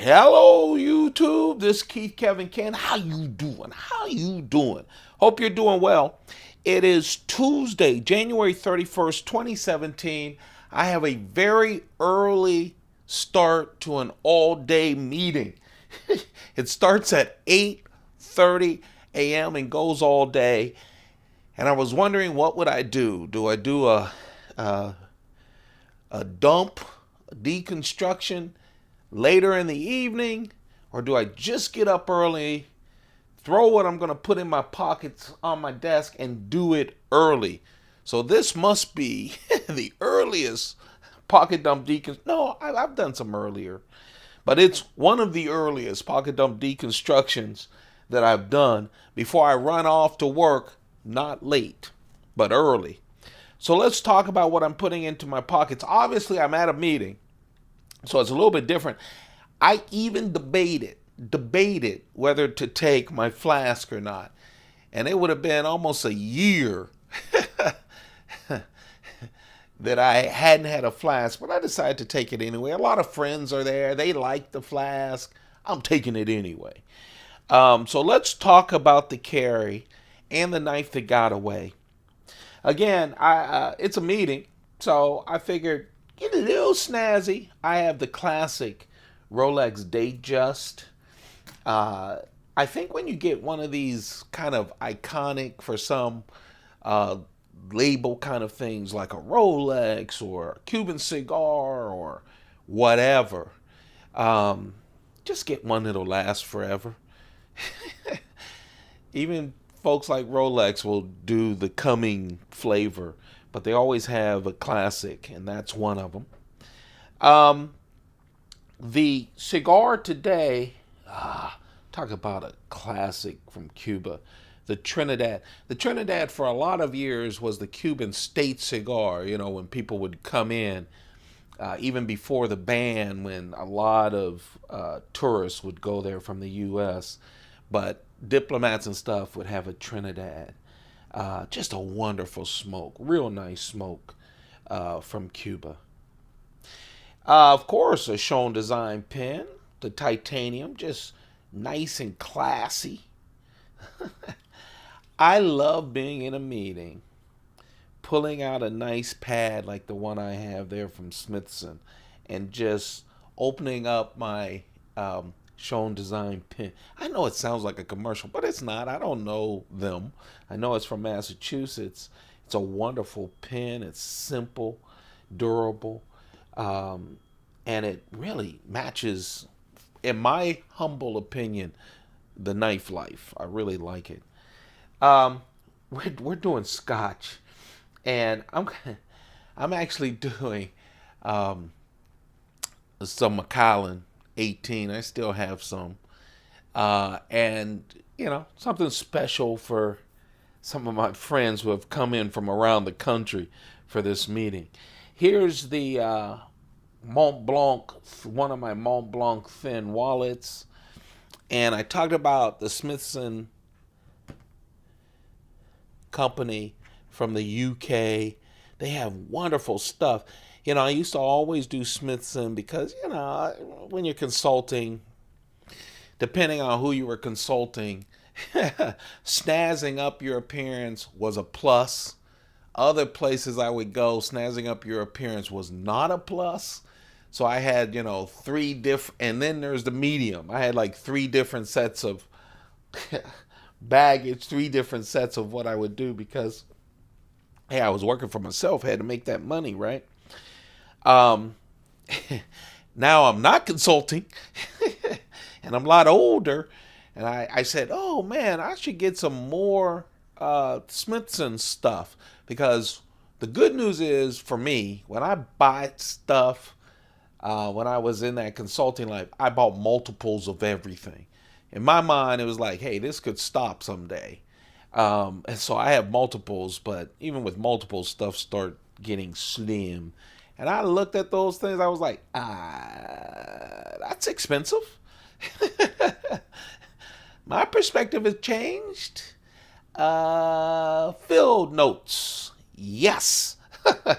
Hello, YouTube. This is Keith Kevin Ken. How you doing? How you doing? Hope you're doing well. It is Tuesday, January 31st, 2017. I have a very early start to an all-day meeting. It starts at 8:30 a.m. and goes all day. And I was wondering, what would I do? Do I do a, a dump, a deconstruction later in the evening, or do I just get up early, throw what I'm going to put in my pockets on my desk, and do it early? So this must be the earliest pocket dump No, I've done some earlier, but it's one of the earliest pocket dump deconstructions that I've done before I run off to work, not late, but early. So let's talk about what I'm putting into my pockets. Obviously, I'm at a meeting, so it's a little bit different. I even debated whether to take my flask or not. And it would have been almost a year that I hadn't had a flask, but I decided to take it anyway. A lot of friends are there. They like the flask. I'm taking it anyway. So let's talk about the carry and the knife that got away. Again, it's a meeting, so I figured get a little snazzy. I have the classic Rolex Datejust. I think when you get one of these kind of iconic for some label kind of things like a Rolex or a Cuban cigar or whatever, just get one that'll last forever. Even folks like Rolex will do the coming flavor, but they always have a classic, and that's one of them. The cigar today, talk about a classic from Cuba, the Trinidad. The Trinidad for a lot of years was the Cuban state cigar, you know, when people would come in, even before the ban, when a lot of tourists would go there from the U.S., but diplomats and stuff would have a Trinidad. Just a wonderful smoke, real nice smoke from Cuba. Of course, a Schoen design pen, the titanium, just nice and classy. I love being in a meeting, pulling out a nice pad like the one I have there from Smithson, and just opening up my Schoen design pen. I know it sounds like a commercial, but it's not. I don't know them. I know it's from Massachusetts. It's a wonderful pen. It's simple, durable, and it really matches, in my humble opinion, the knife life. I really like it. We're doing scotch, and I'm actually doing some Macallan 18. I still have some, and you know, something special for some of my friends who have come in from around the country for this meeting. Here's the Mont Blanc, one of my Mont Blanc thin wallets, and I talked about the Smithson company from the UK. They have wonderful stuff. You know, I used to always do Smithson because, you know, when you're consulting, depending on who you were consulting, snazzing up your appearance was a plus. Other places I would go, snazzing up your appearance was not a plus. So I had, you know, three different, and then there's the medium. I had like three different sets of baggage, three different sets of what I would do because, hey, I was working for myself, had to make that money, right? Now I'm not consulting, and I'm a lot older, and I said, oh man, I should get some more Smithson stuff, because the good news is for me, when I buy stuff, when I was in that consulting life, I bought multiples of everything. In my mind, it was like, hey, this could stop someday. And so I have multiples, but even with multiples, stuff start getting slim. And I looked at those things, I was like, that's expensive. My perspective has changed. Field notes. Yes.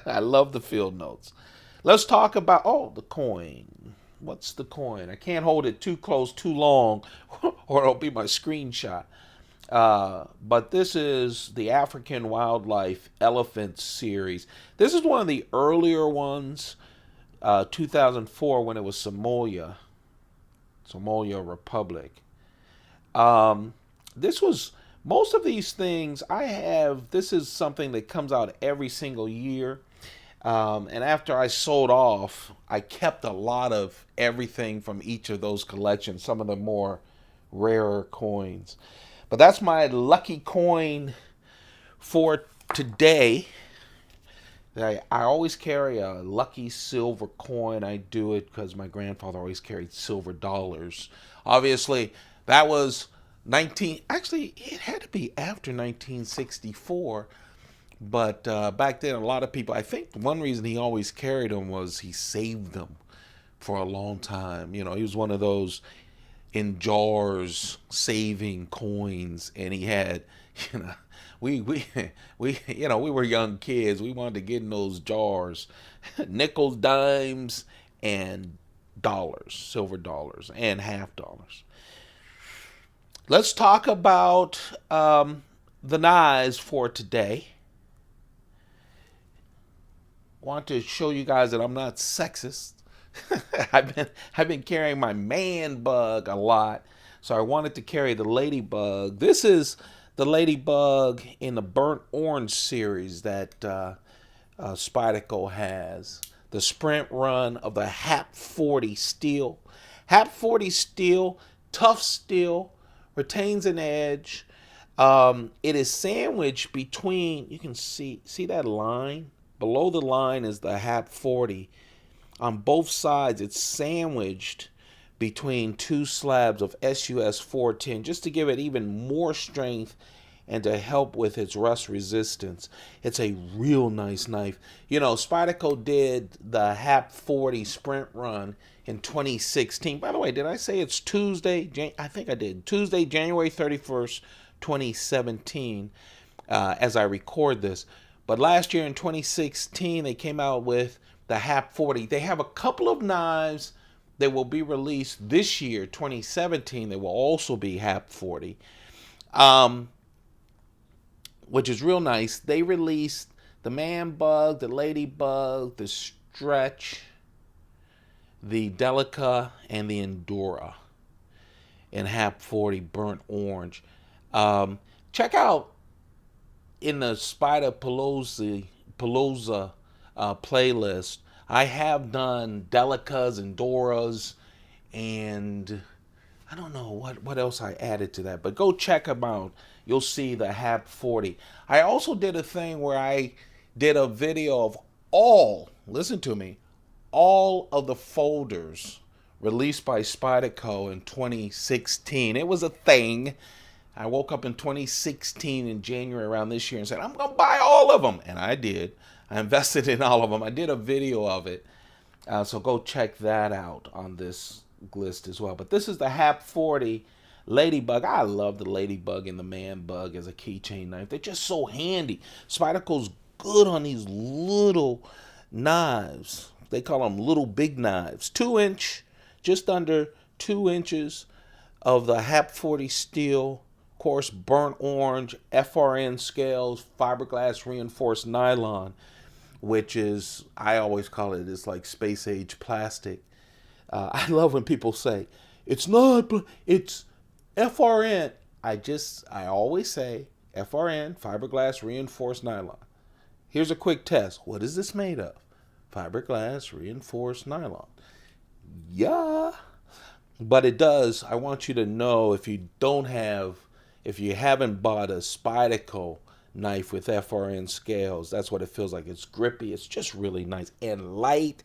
I love the field notes. Let's talk about, the coin. what's the coin? I can't hold it too close too long or it'll be my screenshot. But this is the African Wildlife Elephant series. This is one of the earlier ones, 2004, when it was Somalia Republic. This was most of these things I have. This is something that comes out every single year. And after I sold off, I kept a lot of everything from each of those collections, some of the more rarer coins. But that's my lucky coin for today. I always carry a lucky silver coin. I do it because my grandfather always carried silver dollars. Obviously, that was actually, it had to be after 1964. But back then, a lot of people, I think one reason he always carried them was he saved them for a long time. You know, he was one of those in jars saving coins, and he had, you know, we were young kids. We wanted to get in those jars, nickels, dimes, and dollars, silver dollars, and half dollars. Let's talk about the knives for today. Want to show you guys that I'm not sexist. I've been carrying my man bug a lot, so I wanted to carry the LadyBug. This is the LadyBug in the burnt orange series that Spyderco has. The sprint run of the HAP 40 steel. HAP 40 steel, tough steel, retains an edge. It is sandwiched between, you can see that line? Below the line is the HAP 40. On both sides, it's sandwiched between two slabs of SUS 410 just to give it even more strength and to help with its rust resistance. It's a real nice knife. You know, Spyderco did the HAP 40 sprint run in 2016. By the way, did I say it's Tuesday? I think I did. Tuesday, January 31st, 2017, as I record this. But last year in 2016, they came out with the HAP 40. They have a couple of knives that will be released this year, 2017. They will also be HAP 40, which is real nice. They released the Man Bug, the LadyBug, the Stretch, the Delica, and the Endura in HAP 40 burnt orange. Check out in the Spyderco playlist, I have done Delicas and Doras, and I don't know what else I added to that, but go check them out. You'll see the HAP 40. I also did a thing where I did a video of listen to me, all of the folders released by Spyderco in 2016. It was a thing. I woke up in 2016 in January around this year and said, I'm going to buy all of them. And I did. I invested in all of them. I did a video of it. So go check that out on this list as well. But this is the HAP 40 LadyBug. I love the LadyBug and the Man Bug as a keychain knife. They're just so handy. Spyderco's good on these little knives. They call them little big knives. 2-inch, just under 2 inches of the HAP 40 steel. Course, burnt orange, FRN scales, fiberglass reinforced nylon, which is, I always call it, it's like space age plastic. I love when people say, it's not, it's FRN. I always say FRN, fiberglass reinforced nylon. Here's a quick test. What is this made of? Fiberglass reinforced nylon. Yeah. But it does, I want you to know, if you haven't bought a Spyderco knife with FRN scales, that's what it feels like. It's grippy. It's just really nice and light.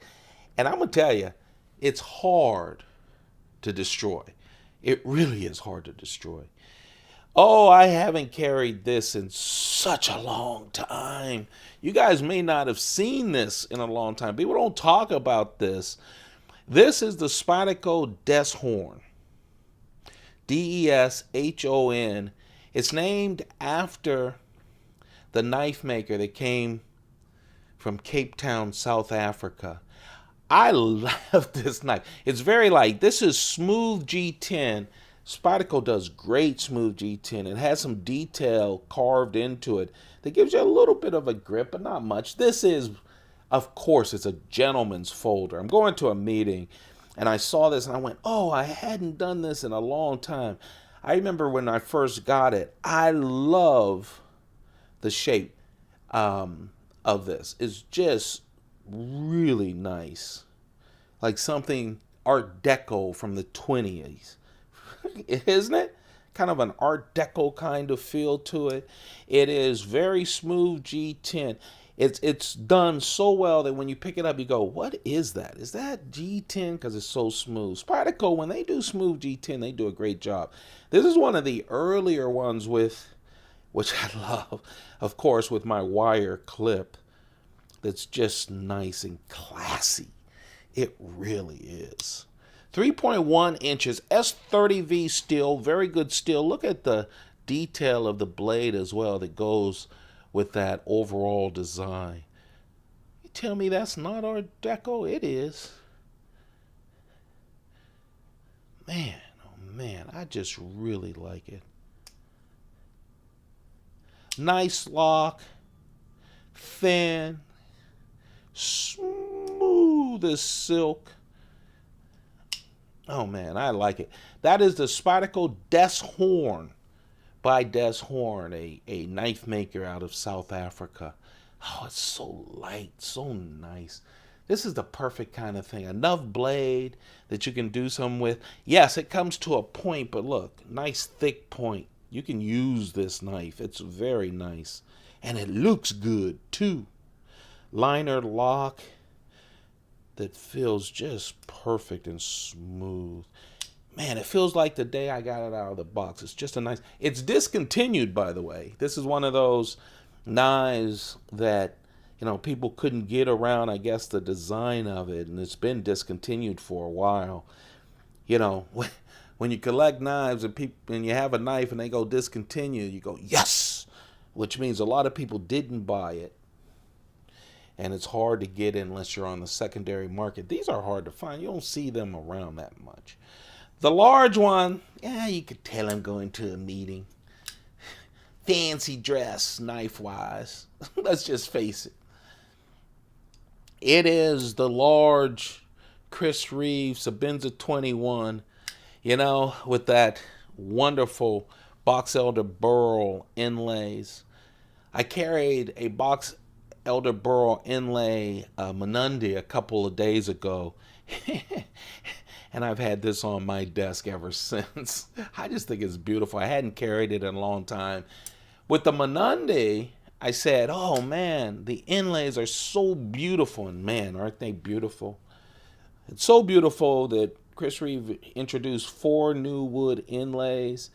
And I'm going to tell you, it's hard to destroy. It really is hard to destroy. Oh, I haven't carried this in such a long time. You guys may not have seen this in a long time. People don't talk about this. This is the Spyderco Deshorn. Deshon. It's named after the knife maker that came from Cape Town, South Africa. I love this knife. It's very light. This is smooth G10. Spyderco does great smooth G10. It has some detail carved into it that gives you a little bit of a grip, but not much. This is, of course, it's a gentleman's folder. I'm going to a meeting, and I saw this, and I went, oh, I hadn't done this in a long time. I remember when I first got it. I love the shape of this. It's just really nice, like something Art Deco from the 20s, isn't it? Kind of an Art Deco kind of feel to it. It is very smooth G10. It's done so well that when you pick it up, you go, what is that? Is that G10? Because it's so smooth. Spyderco, when they do smooth G10, they do a great job. This is one of the earlier ones with, which I love, of course, with my wire clip. That's just nice and classy. It really is. 3.1 inches, S30V steel, very good steel. Look at the detail of the blade as well that goes with that overall design. You tell me that's not Art Deco? It is. Man, oh man, I just really like it. Nice lock, thin, smooth as silk. Oh man, I like it. That is the Spyderco Des Horn by Des Horn, a knife maker out of South Africa. Oh, it's so light, so nice. This is the perfect kind of thing. Enough blade that you can do something with. Yes, it comes to a point, but look, nice thick point. You can use this knife. It's very nice. And it looks good too. Liner lock that feels just perfect and smooth. Man, it feels like the day I got it out of the box. It's just a nice... It's discontinued, by the way. This is one of those knives that, you know, people couldn't get around, I guess, the design of it. And it's been discontinued for a while. You know, when you collect knives and you have a knife and they go discontinued, you go, yes! Which means a lot of people didn't buy it. And it's hard to get in unless you're on the secondary market. These are hard to find. You don't see them around that much. The large one, yeah, you could tell I'm going to a meeting. Fancy dress, knife-wise. Let's just face it. It is the large Chris Reeve Sebenza 21, you know, with that wonderful box elder Burl inlays. I carried a box elder Burl inlay Menundi a couple of days ago. And I've had this on my desk ever since. I just think it's beautiful. I hadn't carried it in a long time. With the Menundi, I said, oh man, the inlays are so beautiful. And man, aren't they beautiful? It's so beautiful that Chris Reeve introduced 4 new wood inlays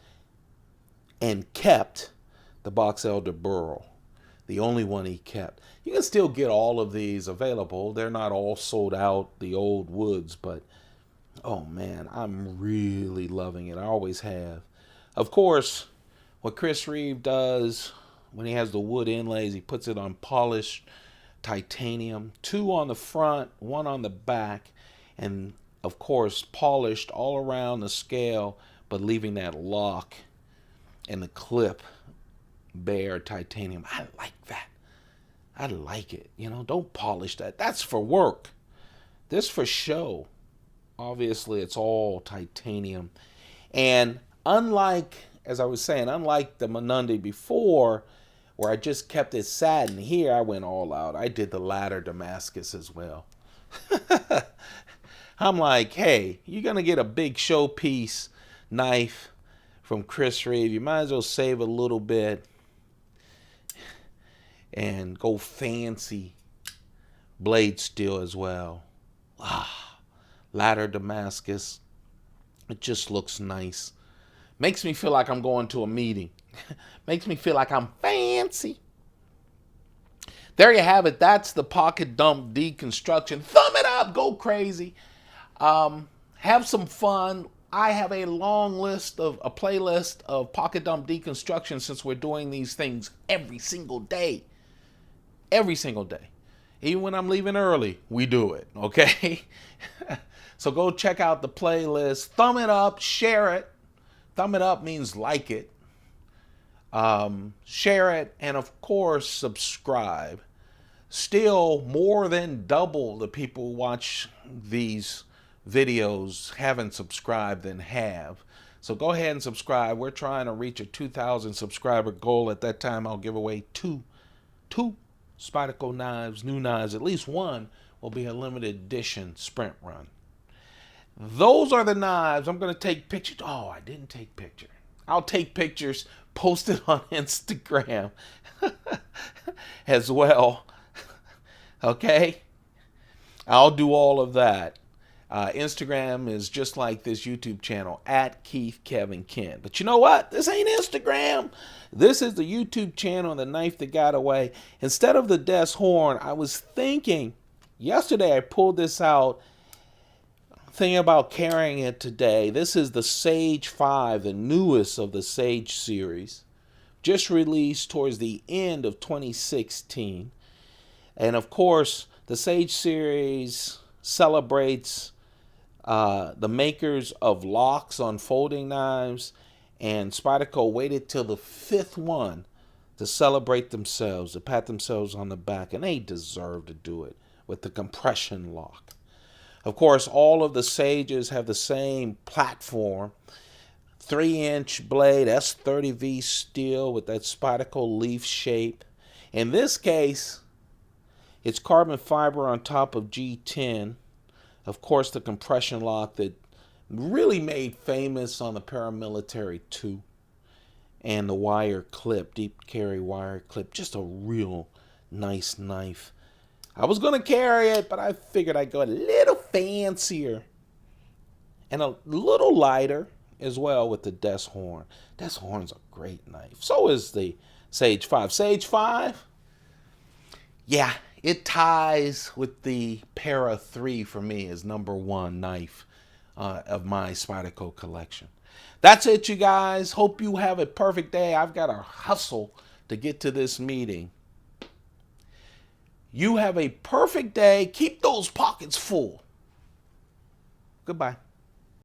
and kept the box elder Burl. The only one he kept. You can still get all of these available. They're not all sold out, the old woods, but oh man, I'm really loving it. I always have. Of course, what Chris Reeve does when he has the wood inlays, he puts it on polished titanium, 2 on the front, 1 on the back, and of course polished all around the scale, but leaving that lock and the clip bare titanium. I like that. I like it. You know, don't polish that. That's for work. This for show. Obviously, it's all titanium. And unlike, as I was saying, unlike the Menundi before, where I just kept it satin, here I went all out. I did the ladder Damascus as well. I'm like, hey, you're going to get a big showpiece knife from Chris Reeve. You might as well save a little bit and go fancy blade steel as well. Ladder Damascus. It just looks nice. Makes me feel like I'm going to a meeting. Makes me feel like I'm fancy. There you have it. That's the pocket dump deconstruction. Thumb it up. Go crazy. Have some fun. I have a playlist of pocket dump deconstruction since we're doing these things every single day. Every single day. Even when I'm leaving early, we do it, okay? So go check out the playlist. Thumb it up, share it. Thumb it up means like it. Share it, and of course, subscribe. Still, more than double the people who watch these videos haven't subscribed than have. So go ahead and subscribe. We're trying to reach a 2,000 subscriber goal. At that time, I'll give away two Spyderco knives, new knives. At least one will be a limited edition sprint run. Those are the knives. I'm going to take pictures. Oh, I didn't take pictures. I'll take pictures, post it on Instagram as well. Okay? I'll do all of that. Instagram is just like this YouTube channel, at Keith Kevin Ken. But you know what? This ain't Instagram. This is the YouTube channel, The Knife That Got Away. Instead of the death's horn, I was thinking, yesterday I pulled this out, thinking about carrying it today. This is the Sage 5, the newest of the Sage series. Just released towards the end of 2016. And of course, the Sage series celebrates the makers of locks on folding knives, and Spyderco waited till the 5th one to celebrate themselves, to pat themselves on the back, and they deserve to do it with the compression lock. Of course, all of the Sages have the same platform, 3-inch blade, S30V steel with that Spyderco leaf shape. In this case, it's carbon fiber on top of G10. Of course, the compression lock that really made famous on the Paramilitary 2. And the wire clip, deep carry wire clip. Just a real nice knife. I was going to carry it, but I figured I'd go a little fancier. And a little lighter as well with the Death's Horn. Death's Horn's a great knife. So is the Sage 5. Sage 5? Yeah. It ties with the Para 3 for me as #1 knife of my Spyderco collection. That's it, you guys. Hope you have a perfect day. I've got to hustle to get to this meeting. You have a perfect day. Keep those pockets full. Goodbye.